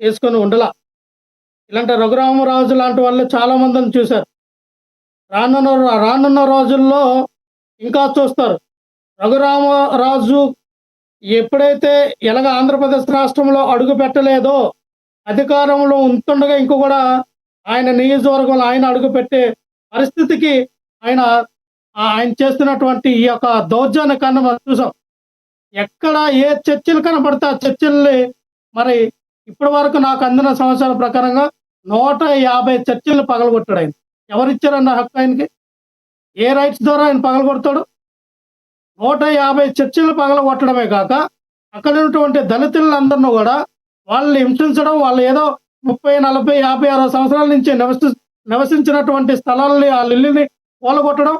యేసుకొని ఉండలా. ఇలాంటి రఘురామరాజు లాంటి వాళ్ళు చాలా మందిని చూశారు. రానున్న రానున్న రోజుల్లో ఇంకా చూస్తారు. రఘురామరాజు ఎప్పుడైతే ఎలాగ ఆంధ్రప్రదేశ్ రాష్ట్రంలో అడుగు పెట్టలేదో, అధికారంలో ఉంటుండగా ఇంక కూడా ఆయన నియోజకవర్గంలో ఆయన అడుగుపెట్టే పరిస్థితికి ఆయన ఆయన చేస్తున్నటువంటి ఈ యొక్క దౌర్జన్యకాన్ని మనం చూసాం. ఎక్కడ ఏ చర్చలు కనపడితే ఆ చర్చల్ని మరి ఇప్పటి వరకు నాకు అందిన సమాచారం ప్రకారంగా 150 చర్చిలను పగలగొట్టాడు ఆయన. ఎవరిచ్చారన్న హక్కు ఆయనకి? ఏ రైట్స్ ద్వారా ఆయన పగలగొడతాడు? 150 చర్చిలు పగలగొట్టడమే కాక అక్కడ ఉన్నటువంటి దళితులందరినీ కూడా వాళ్ళని హింసించడం, వాళ్ళు ఏదో 30, 40, 50, 60 సంవత్సరాల నుంచి నివసించినటువంటి స్థలాలని ఆ ఇల్లుని కూలగొట్టడం,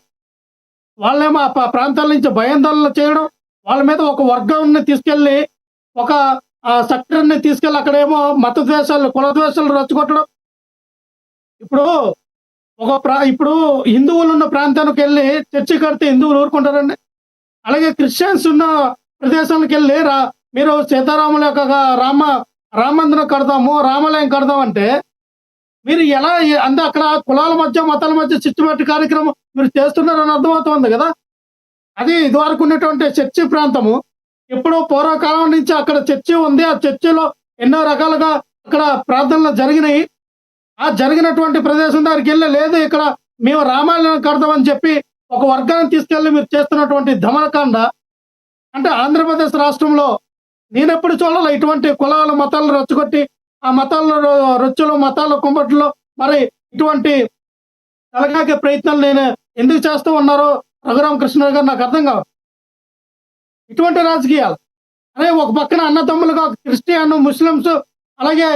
వాళ్ళేమో ఆ ప్రాంతాల నుంచి భయాందోళన చేయడం, వాళ్ళ మీద ఒక వర్గాన్ని తీసుకెళ్ళి ఒక సెక్టర్ని తీసుకెళ్ళి అక్కడేమో మత ద్వేషాలు, కుల ద్వేషాలు రెచ్చగొట్టడం. ఇప్పుడు ఇప్పుడు హిందువులు ఉన్న ప్రాంతానికి వెళ్ళి చర్చి కడితే హిందువులు ఊరుకుంటారండి? అలాగే క్రిస్టియన్స్ ఉన్న ప్రదేశానికి వెళ్ళి మీరు సీతారాముల యొక్క రామ మందిరం కడదాము, రామాలయం కడదాం అంటే మీరు ఎలా అంటే అక్కడ కులాల మధ్య మతాల మధ్య సిస్టమేటిక్ కార్యక్రమం మీరు చేస్తున్నారని అర్థమవుతుంది కదా. అది ఇదివరకు ఉన్నటువంటి చర్చి ప్రాంతము ఎప్పుడో పూర్వకాలం నుంచి అక్కడ చర్చి ఉంది. ఆ చర్చిలో ఎన్నో రకాలుగా అక్కడ ప్రార్థనలు జరిగినాయి. ఆ జరిగినటువంటి ప్రదేశం దగ్గరికి వెళ్ళి లేదు ఇక్కడ మేము రామాలయం కడతామని చెప్పి ఒక వర్గాన్ని తీసుకెళ్ళి మీరు చేస్తున్నటువంటి దమనకాండ అంటే ఆంధ్రప్రదేశ్ రాష్ట్రంలో నేనెప్పుడు చూడాలి ఇటువంటి కులాల మతాలను రెచ్చగొట్టి ఆ మతాల రొచ్చులు మతాల కుంపట్లో మరి ఇటువంటి తలగాకే ప్రయత్నాలు నేను ఎందుకు చేస్తూ ఉన్నారో రఘురామకృష్ణ గారు నాకు అర్థం కాదు. ఇటువంటి రాజకీయాలు అదే ఒక పక్కన అన్నదమ్ములుగా క్రిస్టియన్, ముస్లిమ్స్ అలాగే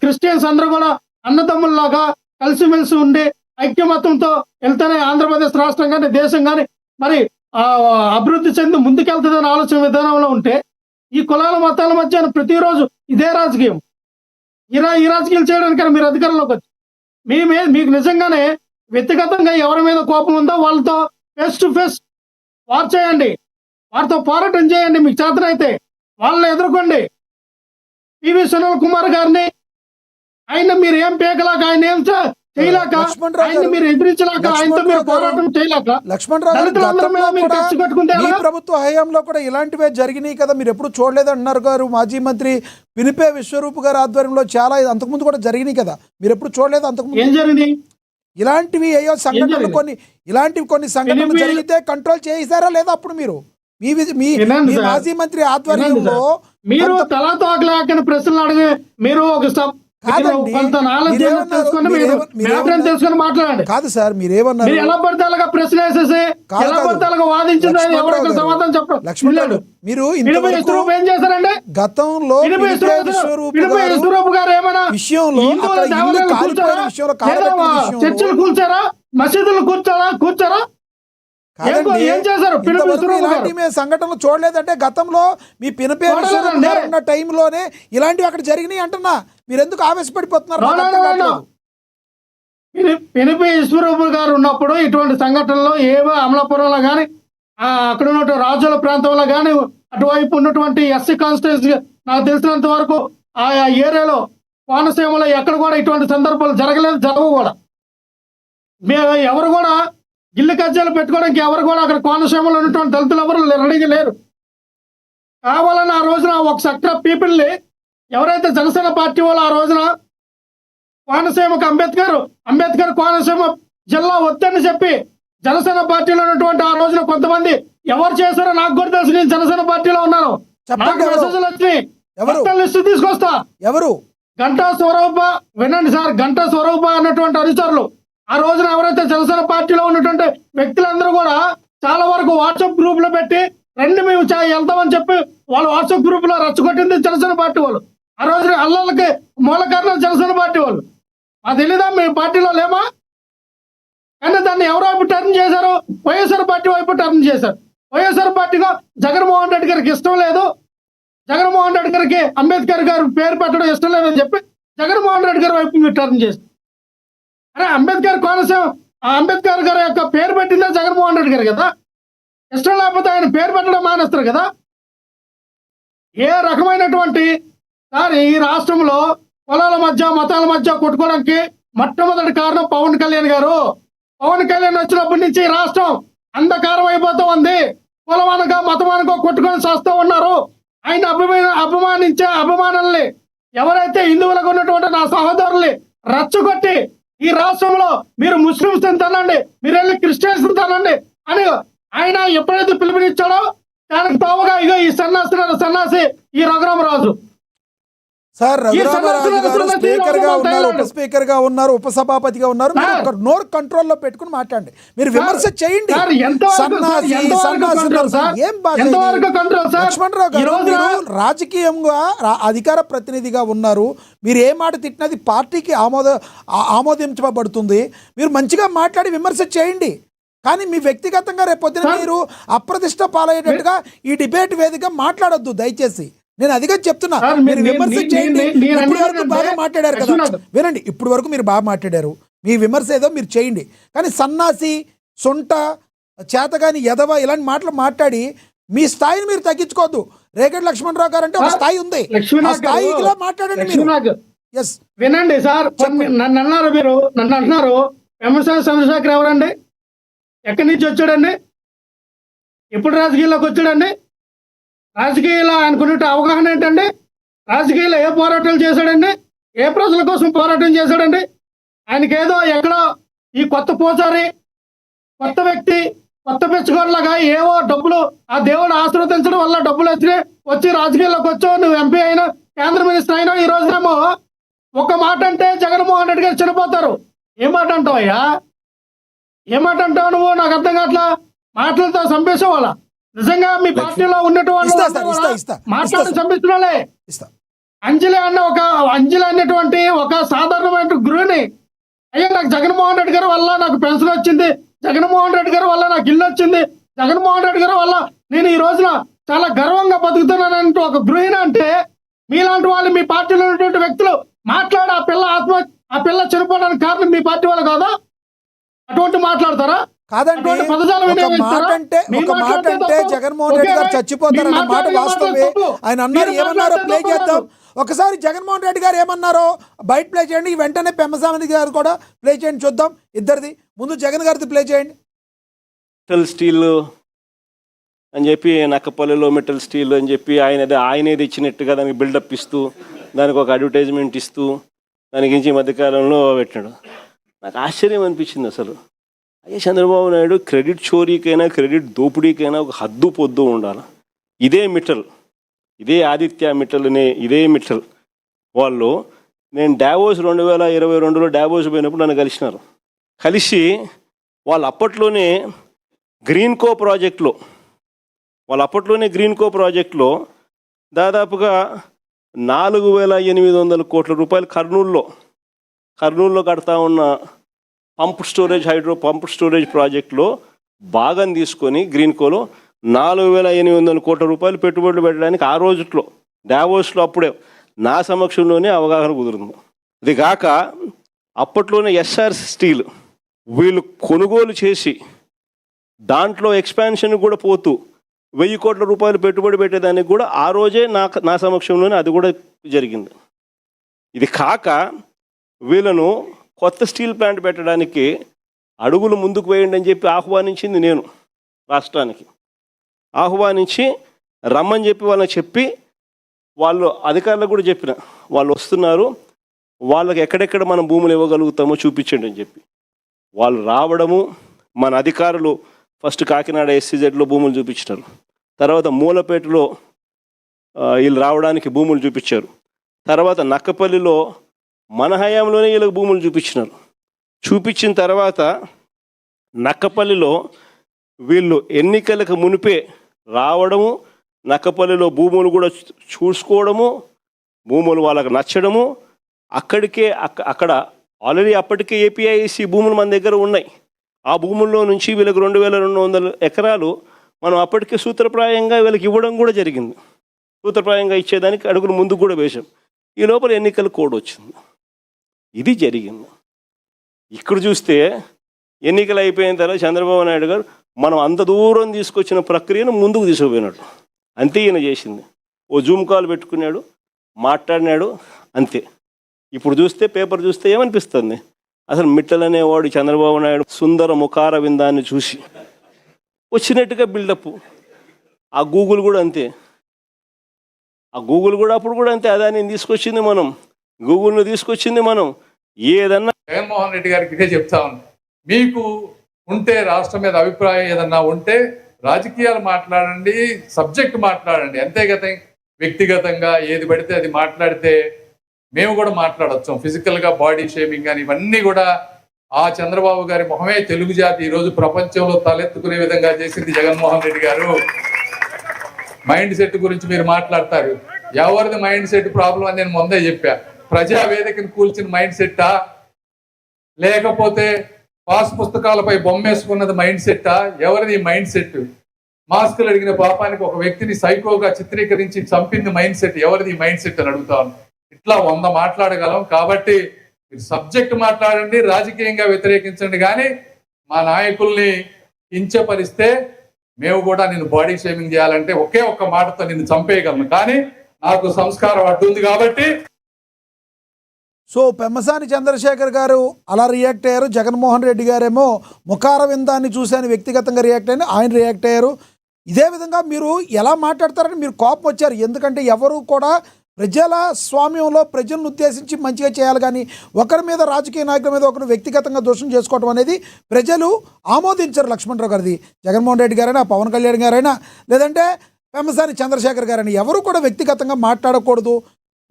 క్రిస్టియన్స్ అందరూ కూడా అన్నదమ్ముల్లాగా కలిసిమెలిసి ఉండి ఐక్యమత్యంతో వెళ్తేనే ఆంధ్రప్రదేశ్ రాష్ట్రం కానీ దేశం కానీ మరి అభివృద్ధి చెంది ముందుకెళ్తుందని ఆలోచన విధానంలో ఉంటే ఈ కులాల మతాల మధ్య ప్రతిరోజు ఇదే రాజకీయం. ఈ రాజకీయాలు చేయడానికైనా మీరు అధికారంలోకి వచ్చి మీకు నిజంగానే వ్యక్తిగతంగా ఎవరి మీద కోపం ఉందో వాళ్ళతో ఫేస్ టు ఫేస్ వార్ చేయండి, వారితో పోరాటం చేయండి. మీకు చేతనైతే వాళ్ళని ఎదుర్కోండి. పివి సునీల్ కుమార్ గారిని ఆయన మీరు ఏం పేకలాక, ఆయన ఏం చేయలేక, ఆయన మీరు ఎదిరించలేక, ఆయనతో మీరు పోరాటం చేయలేక ప్రభుత్వ హయాంలో కూడా ఇలాంటివే జరిగినాయి కదా, మీరు ఎప్పుడు చూడలేదు అంటున్నారు గారు. మాజీ మంత్రి పినిపే విశ్వరూప్ గారి ఆధ్వర్యంలో చాలా అంతకుముందు కూడా జరిగినాయి కదా, మీరు ఎప్పుడు చూడలేదు అంతకుముందు? ఏం జరిగింది? ఇలాంటివి అయ్యో సంఘటనలు కొన్ని సంఘటనలు జరిగితే కంట్రోల్ చేశారా లేదా? అప్పుడు మీరు మీ మాజీ మంత్రి ఆధ్వర్యంలో మీరు తలతో లేకని ప్రశ్నలు అడిగి మీరు ఒక మాట్లాడండి. కాదు సార్, మీరేమన్నారు? ఎలా పడితే అలాగా ప్రశ్న వేసేసి ఎలా పడితే అలాగా వాదించింది ఎవరికి సమాధానం చెప్పడం. లక్ష్మణ్ మీరు ఏం చేశారండి గతంలో? విశ్వరూప్ గారు ఏమైనా విషయంలో చర్చలు కూర్చారా? మసీదులు కూర్చారా? ఏం చేశారు? సంఘటనలు చూడలేదంటే గతంలో మీ పినిపే ఉన్న టైంలోనే ఇలాంటివి అక్కడ జరిగినాయి అంటున్నా. మీరు ఎందుకు ఆవేశపడిపోతున్నారు? పినిపే ఈశ్వరూప్ గారు ఉన్నప్పుడు ఇటువంటి సంఘటనలు ఏవో అమలాపురంలో కానీ అక్కడ ఉన్న రాజుల ప్రాంతంలో కానీ అటువైపు ఉన్నటువంటి ఎస్సీ కాన్స్టిట్యూన్సీ నాకు తెలిసినంత వరకు ఆ ఏరియాలో కోనసీమలో ఎక్కడ కూడా ఇటువంటి సందర్భాలు జరగలేదు, జరగవు కూడా. ఎవరు కూడా ఇల్లు కజ్జాలు పెట్టుకోవడానికి ఎవరు కూడా అక్కడ కోనసీమలో ఉన్నటువంటి దళితులు ఎవరు రెడీగా లేరు. కావాలని ఆ రోజున ఒక సెక్టర్ ఆఫ్ పీపుల్ని ఎవరైతే జనసేన పార్టీ వాళ్ళు ఆ రోజున కోనసీమకు అంబేద్కర్ కోనసీమ జిల్లా వద్దని చెప్పి జనసేన పార్టీలో ఉన్నటువంటి ఆ రోజున కొంతమంది ఎవరు చేశారో నాకు కూడా తెలుసు. నేను జనసేన పార్టీలో ఉన్నాను. మెసేజ్లు వచ్చినాయి, లిస్టు తీసుకొస్తా. ఎవరు? గంటా స్వరూప, వినండి సార్, గంటా స్వరూప అన్నటువంటి అనుచరులు ఆ రోజున ఎవరైతే జనసేన పార్టీలో ఉన్నటువంటి వ్యక్తులందరూ కూడా చాలా వరకు వాట్సాప్ గ్రూప్ లో పెట్టి రండి మేము వెళ్తామని చెప్పి వాళ్ళు వాట్సాప్ గ్రూప్ లో రచ్చగొట్టింది జనసేన పార్టీ వాళ్ళు. ఆ రోజున అల్లలకి మూల కారణాలు జనసేన పార్టీ వాళ్ళు. అది తెలీదా? మీ పార్టీలో లేమా? కానీ దాన్ని ఎవరు వైపు టర్న్ చేశారు? వైఎస్ఆర్ పార్టీ వైపు టర్న్ చేశారు. వైఎస్ఆర్ పార్టీగా జగన్మోహన్ రెడ్డి గారికి ఇష్టం లేదు, జగన్మోహన్ రెడ్డి గారికి అంబేద్కర్ గారు పేరు పెట్టడం ఇష్టం లేదని చెప్పి జగన్మోహన్ రెడ్డి గారి వైపు మీరు టర్న్ చేస్తారు. అరే అంబేద్కర్ కోనసీమ అంబేద్కర్ గారి యొక్క పేరు పెట్టిందే జగన్మోహన్ రెడ్డి గారు కదా. ఇష్టం లేకపోతే ఆయన పేరు పెట్టడం మానేస్తారు కదా. ఏ రకమైనటువంటి సార్ ఈ రాష్ట్రంలో కులాల మధ్య మతాల మధ్య కొట్టుకోవడానికి మొట్టమొదటి కారణం పవన్ కళ్యాణ్ గారు. పవన్ కళ్యాణ్ వచ్చినప్పటి నుంచి ఈ రాష్ట్రం అంధకారం అయిపోతూ ఉంది. కులమనగా మతమనగా కొట్టుకొని చేస్తూ ఉన్నారు. ఆయన అభిమానించే అభిమానుల్ని ఎవరైతే హిందువులకు ఉన్నటువంటి నా సహోదరుల్ని రచ్చగొట్టి ఈ రాష్ట్రంలో మీరు ముస్లింస్ తినండి, మీరు వెళ్ళి క్రిస్టియన్స్ తినండి అని ఆయన ఎప్పుడైతే పిలుపునిచ్చాడో దానికి తోవగా ఇగో ఈ సన్నాసి ఈ రఘురామరాజు. సార్ రఘురామరాజు గారు స్పీకర్ గా ఉన్నారు, ఉప స్పీకర్ గా ఉన్నారు, ఉపసభాపతిగా ఉన్నారు. మీరు ఒక నోరు కంట్రోల్లో పెట్టుకుని మాట్లాడండి. మీరు విమర్శ చేయండి. ఏం భాష? లక్ష్మణరావు గారు మీరు రాజకీయంగా అధికార ప్రతినిధిగా ఉన్నారు. మీరు ఏ మాట తిట్టినది పార్టీకి ఆమోదించబడుతుంది. మీరు మంచిగా మాట్లాడి విమర్శ చేయండి. కానీ మీ వ్యక్తిగతంగా రేపొద్దున మీరు అప్రతిష్ట పాలయ్యేటట్టుగా ఈ డిబేట్ వేదిక మాట్లాడొద్దు దయచేసి. నేను అదిగా చెప్తున్నా. మీరు విమర్శ చేయండి. ఇప్పటి వరకు బాగా మాట్లాడారు కదా, వినండి. ఇప్పుడు వరకు మీరు బాగా మాట్లాడారు. మీ విమర్శ ఏదో మీరు చేయండి. కానీ సన్నాసి, సొంట, చేతగాని, ఎదవ ఇలాంటి మాటలు మాట్లాడి మీ స్థాయిని మీరు తగ్గించుకోవద్దు. రేగడి లక్ష్మణరావు గారు అంటే ఒక స్థాయి ఉంది. ఆ స్థాయిలో మాట్లాడండి మీరు. ఎస్ వినండి సార్, నన్ను అన్నారు, మీరు నన్ను అంటున్నారు వెంకటేశ్వర చంద్రశేఖర్ ఎవరండి? ఎక్కడి నుంచి వచ్చాడండి? ఎప్పుడు రాజకీయాల్లోకి వచ్చాడండి? రాజకీయాల్లో అనుకునే అవగాహన ఏంటండి? రాజకీయాల్లో ఏ పోరాటాలు చేశాడండి? ఏ ప్రజల కోసం పోరాటం చేశాడండి? ఆయనకేదో ఎక్కడో ఈ కొత్త పూజారి, కొత్త వ్యక్తి, కొత్త పెంచుకోలాగా ఏవో డబ్బులు ఆ దేవుడు ఆశీర్వదించడం వల్ల డబ్బులు వచ్చి రాజకీయాల్లోకి వచ్చావు, నువ్వు ఎంపీ అయినా కేంద్ర మినిస్టర్ అయినా ఈ రోజునేమో ఒక మాట అంటే జగన్మోహన్ రెడ్డి గారు చనిపోతారు. ఏ మాట అంటావు అయ్యా? ఏ మాట అంటావు నువ్వు? నాకు అర్థం కావట్లా. మాటలతో చంపేసావు వాళ్ళ. నిజంగా మీ పార్టీలో ఉన్నటువంటి మాట్లాడి చంపిస్తున్నాలే. అంజలి అనేటువంటి ఒక సాధారణమైన గృహిణి, అయ్యా నాకు జగన్మోహన్ రెడ్డి గారి వల్ల నాకు పెన్షన్ వచ్చింది, జగన్మోహన్ రెడ్డి గారి వల్ల నాకు ఇల్లు వచ్చింది, జగన్మోహన్ రెడ్డి గారి వల్ల నేను ఈ రోజున చాలా గర్వంగా బతుకుతున్నానంటూ ఒక గృహిణి అంటే, మీలాంటి వాళ్ళు మీ పార్టీలో ఉన్నటువంటి వ్యక్తులు మాట్లాడి ఆ పిల్ల చనిపోవడానికి కారణం మీ పార్టీ వాళ్ళు కాదా? అటువంటి మాట్లాడతారా? కాదండి. ఒక మాట అంటే జగన్మోహన్ రెడ్డి గారు చచ్చిపోతారన్న మాట వాస్తవమే. ఆయన అన్నారు, ఏమన్నారో ప్లే చేద్దాం ఒకసారి. జగన్మోహన్ రెడ్డి గారు ఏమన్నారో బయట ప్లే చేయండి. వెంటనే పెమ్మసాని గారు కూడా ప్లే చేయండి, చూద్దాం ఇద్దరిది. ముందు జగన్ గారిది ప్లే చేయండి. మెటల్ స్టీల్ అని చెప్పి, నక్కపల్లిలో మెటల్ స్టీల్ అని చెప్పి ఆయనేది ఇచ్చినట్టుగా దానికి బిల్డప్ ఇస్తూ, దానికి ఒక అడ్వర్టైజ్మెంట్ ఇస్తూ దాని గురించి ఈ మధ్యకాలంలో పెట్టాడు. నాకు ఆశ్చర్యం అనిపించింది అసలు. అయ్యే చంద్రబాబు నాయుడు క్రెడిట్ చోరీకైనా క్రెడిట్ దోపిడీకైనా ఒక హద్దు పొద్దు ఉండాలి. ఇదే మిట్టల్, ఇదే ఆదిత్య మిట్టల్ ఇదే మిట్టల్ వాళ్ళు, నేను డావోస్ 2022లో డావోస్ పోయినప్పుడు నన్ను కలిసి వాళ్ళు అప్పట్లోనే గ్రీన్కో ప్రాజెక్టులో దాదాపుగా 4,800 కోట్ల రూపాయలు కర్నూలులో కడతా ఉన్న హైడ్రో పంప్ స్టోరేజ్ ప్రాజెక్టులో భాగం తీసుకొని గ్రీన్కోలో 4,800 కోట్ల రూపాయలు పెట్టుబడులు పెట్టడానికి ఆ రోజుట్లో డావోస్లో అప్పుడే నా సమక్షంలోనే అవగాహన కుదురుంది. ఇది కాక అప్పట్లోనే ఎస్ఆర్ స్టీల్ వీళ్ళు కొనుగోలు చేసి దాంట్లో ఎక్స్పాన్షన్ కూడా పోతూ 1,000 కోట్ల రూపాయలు పెట్టుబడి పెట్టేదానికి కూడా ఆ రోజే నా సమక్షంలోనే అది కూడా జరిగింది. ఇది కాక వీళ్ళను కొత్త స్టీల్ ప్లాంట్ పెట్టడానికి అడుగులు ముందుకు వేయండి అని చెప్పి ఆహ్వానించింది నేను. రాష్ట్రానికి ఆహ్వానించి రమ్మని చెప్పి వాళ్ళని చెప్పి, వాళ్ళు అధికారులకు కూడా చెప్పిన, వాళ్ళు వస్తున్నారు, వాళ్ళకి ఎక్కడెక్కడ మనం భూములు ఇవ్వగలుగుతామో చూపించండి అని చెప్పి వాళ్ళు రావడము. మన అధికారులు ఫస్ట్ కాకినాడ SCZలో భూములు చూపించినారు, తర్వాత మూలపేటలో వీళ్ళు రావడానికి భూములు చూపించారు, తర్వాత నక్కపల్లిలో మన హయాంలోనే వీళ్ళకి భూములు చూపించిన తర్వాత నక్కపల్లిలో వీళ్ళు ఎన్నికలకు మునిపే రావడము, నక్కపల్లిలో భూములు కూడా చూసుకోవడము, భూములు వాళ్ళకు నచ్చడము, అక్కడ ఆల్రెడీ అప్పటికే APIC భూములు మన దగ్గర ఉన్నాయి. ఆ భూముల్లో నుంచి వీళ్ళకి 2,200 ఎకరాలు మనం అప్పటికే సూత్రప్రాయంగా వీళ్ళకి ఇవ్వడం కూడా జరిగింది. సూత్రప్రాయంగా ఇచ్చేదానికి అడుగులు ముందుకు కూడా వేశాం. ఈ లోపల ఎన్నికల కోడ్ వచ్చింది. ఇది జరిగింది. ఇక్కడ చూస్తే ఎన్నికలు అయిపోయిన తర్వాత చంద్రబాబు నాయుడు గారు మనం అంత దూరం తీసుకొచ్చిన ప్రక్రియను ముందుకు తీసుకుపోయినట్టు అంతే ఈయన చేసింది. ఓ జూమ్ కాల్ పెట్టుకున్నాడు, మాట్లాడినాడు అంతే. ఇప్పుడు చూస్తే పేపర్ చూస్తే ఏమనిపిస్తుంది, అసలు మిట్టల్ అనేవాడు చంద్రబాబు నాయుడు సుందర ముఖార విందాన్ని చూసి వచ్చినట్టుగా బిల్డప్. ఆ గూగుల్ కూడా అంతే, ఆ గూగుల్ కూడా అప్పుడు కూడా అంతే. అదాన్ని తీసుకొచ్చింది మనం, గూగుల్ను తీసుకొచ్చింది మనం. ఏదన్నా జగన్మోహన్ రెడ్డి గారికి ఇదే చెప్తా ఉన్నాను, మీకు ఉంటే రాష్ట్రం మీద అభిప్రాయం ఏదన్నా ఉంటే రాజకీయాలు మాట్లాడండి, సబ్జెక్ట్ మాట్లాడండి, అంతేగత వ్యక్తిగతంగా ఏది పడితే అది మాట్లాడితే మేము కూడా మాట్లాడొచ్చు. ఫిజికల్గా బాడీ షేమింగ్ కానీ ఇవన్నీ కూడా ఆ చంద్రబాబు గారి మొహమే తెలుగు జాతి ఈరోజు ప్రపంచంలో తలెత్తుకునే విధంగా చేసింది జగన్మోహన్ రెడ్డి గారు. మైండ్ సెట్ గురించి మీరు మాట్లాడతారు, ఎవరిది మైండ్ సెట్ ప్రాబ్లం అని నేను ముందే చెప్పా. ప్రజావేదికను కూల్చిన మైండ్ సెట్టా, లేకపోతే పాస్ పుస్తకాలపై బొమ్మేసుకున్నది మైండ్ సెట్టా? ఎవరిది మైండ్ సెట్? మాస్కులు అడిగిన పాపానికి ఒక వ్యక్తిని సైకోగా చిత్రీకరించి చంపింది మైండ్ సెట్, ఎవరిది మైండ్ సెట్ అని అడుగుతాను. ఇట్లా 100 మాట్లాడగలం. కాబట్టి మీరు సబ్జెక్ట్ మాట్లాడండి, రాజకీయంగా వ్యతిరేకించండి, కానీ మా నాయకుల్ని కించపరిస్తే మేము కూడా నిన్ను బాడీ షేమింగ్ చేయాలంటే ఒకే ఒక్క మాటతో నిన్ను చంపేయగలను, కానీ నాకు సంస్కారం అడ్డుంది కాబట్టి. సో పెమ్మసాని చంద్రశేఖర్ గారు అలా రియాక్ట్ అయ్యారు, జగన్మోహన్ రెడ్డి గారేమో ముఖార విందాన్ని చూశాను వ్యక్తిగతంగా రియాక్ట్ అయిన ఆయన రియాక్ట్ అయ్యారు. ఇదే విధంగా మీరు ఎలా మాట్లాడతారని మీరు కోపం వచ్చారు. ఎందుకంటే ఎవరు కూడా ప్రజల స్వామ్యంలో ప్రజలను ఉద్దేశించి మంచిగా చేయాలి, కానీ ఒకరి మీద రాజకీయ నాయకుల మీద ఒకరు వ్యక్తిగతంగా దోషం చేసుకోవడం అనేది ప్రజలు ఆమోదించరు. లక్ష్మణరావు గారిది జగన్మోహన్ రెడ్డి గారైనా, పవన్ కళ్యాణ్ గారైనా, లేదంటే పెమ్మసాని చంద్రశేఖర్ గారైనా ఎవరు కూడా వ్యక్తిగతంగా మాట్లాడకూడదు,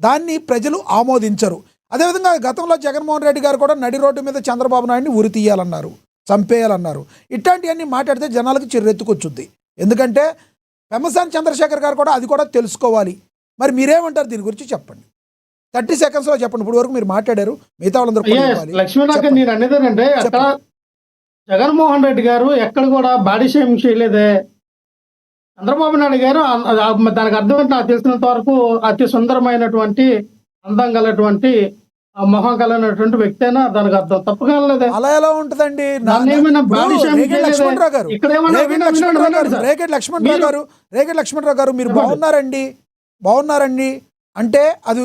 దాన్ని ప్రజలు ఆమోదించరు. అదేవిధంగా గతంలో జగన్మోహన్ రెడ్డి గారు కూడా నడి రోడ్డు మీద చంద్రబాబు నాయుడిని ఉరి తీయాలన్నారు, చంపేయాలన్నారు. ఇట్లాంటివన్నీ మాట్లాడితే జనాలకు చిర్రెత్తుకొచ్చుద్ది. ఎందుకంటే పెమ్మసాని చంద్రశేఖర్ గారు కూడా అది కూడా తెలుసుకోవాలి. మరి మీరేమంటారు దీని గురించి చెప్పండి. 30 సెకండ్స్లో చెప్పండి. ఇప్పుడు వరకు మీరు మాట్లాడారు, మిగతా వాళ్ళందరూ లక్ష్మీనాథ్ నేను అనేది ఏంటంటే అక్కడ జగన్మోహన్ రెడ్డి గారు ఎక్కడ కూడా బాడీ షేమింగ్ చేయలేదే. చంద్రబాబు నాయుడు గారు దానికి అర్థం ఏంటి నాకు తెలిసినంత వరకు అతి సుందరమైనటువంటి అందం గలటువంటి మొహం కలిగినటువంటి వ్యక్తి అయినా దానికి అర్థం తప్పగా లేదే. అలా ఎలా ఉంటుందండి? రేగడి లక్ష్మణరావు గారు మీరు బాగున్నారండి అంటే అది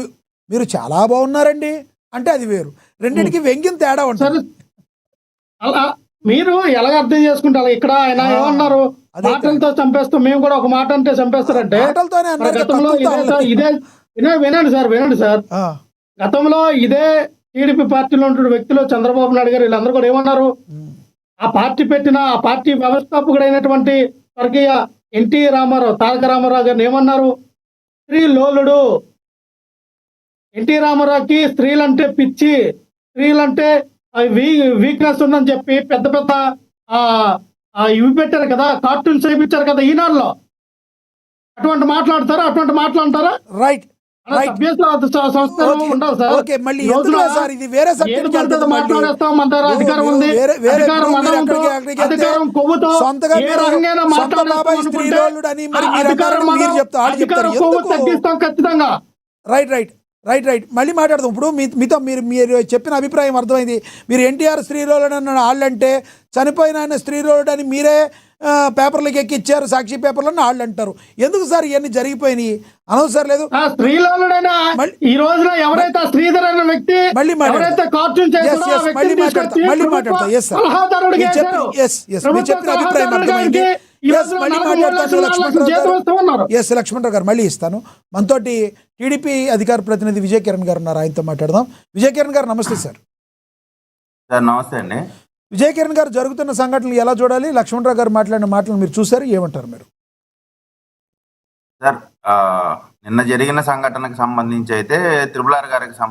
మీరు చాలా బాగున్నారండి అంటే అది వేరు. రెండింటికి వ్యంగ్యం తేడా ఉంటుంది. అలా మీరు ఎలాగ అర్థం చేసుకుంటారు? ఇక్కడ ఆయన ఏమన్నారు, మాటలతో చంపేస్తాం, మేము కూడా ఒక మాట అంటే చంపేస్తారంటే గతంలో ఇదే వినండి సార్ గతంలో ఇదే టీడీపీ పార్టీలో ఉంటున్న వ్యక్తులు చంద్రబాబు నాయుడు గారు వీళ్ళందరూ కూడా ఏమన్నారు, ఆ పార్టీ పెట్టిన ఆ పార్టీ వ్యవస్థాపకుడైనటువంటి స్వర్గీయ ఎన్టీ రామారావు, తారక రామారావు గారిని ఏమన్నారు, స్త్రీ లోలుడు. ఎన్టీ రామారావుకి స్త్రీలంటే పిచ్చి, స్త్రీలంటే వీక్నెస్ ఉందని చెప్పి పెద్ద పెద్ద ఇవి పెట్టారు కదా, కార్టూన్స్ చేయించారు కదా ఈనాడులో. అటువంటి మాట్లాడతారా? రైట్. రైట్ మళ్ళీ మాట్లాడదాం. ఇప్పుడు మీతో మీరు చెప్పిన అభిప్రాయం అర్థమైంది. మీరు ఎన్టీఆర్ స్త్రీరోలుడు అన్న వాళ్ళంటే చనిపోయిన ఆయన స్త్రీరోలుడు అని మీరే పేపర్లకి ఎక్కిచ్చారు, సాక్షి పేపర్లను వాళ్ళు అంటారు. ఎందుకు సార్ ఇవన్నీ జరిగిపోయినాయి? అనవసరం లేదు. ఈ రోజున ఎవరైతే శ్రీధర్ అనే వ్యక్తి మళ్ళీ మాట్లాడతా. చెప్పిన అభిప్రాయం అర్థమైంది. లక్ష్మణరావు గారు మళ్ళీ ఇస్తాను. మనతోటి టీడీపీ అధికార ప్రతినిధి విజయ్ కిరణ్ గారు ఉన్నారు, ఆయనతో మాట్లాడదాం. విజయ్ కిరణ్ గారు నమస్తే సార్. నమస్తే అండి. విజయ్ కిరణ్ గారు, జరుగుతున్న సంఘటనలు ఎలా చూడాలి? లక్ష్మణరావు గారు మాట్లాడిన మాటలు మీరు చూసారు, ఏమంటారు మీరు? సార్, నిన్న జరిగిన సంఘటనకు సంబంధించి అయితే త్రిపుల్ ఆర్ గారికి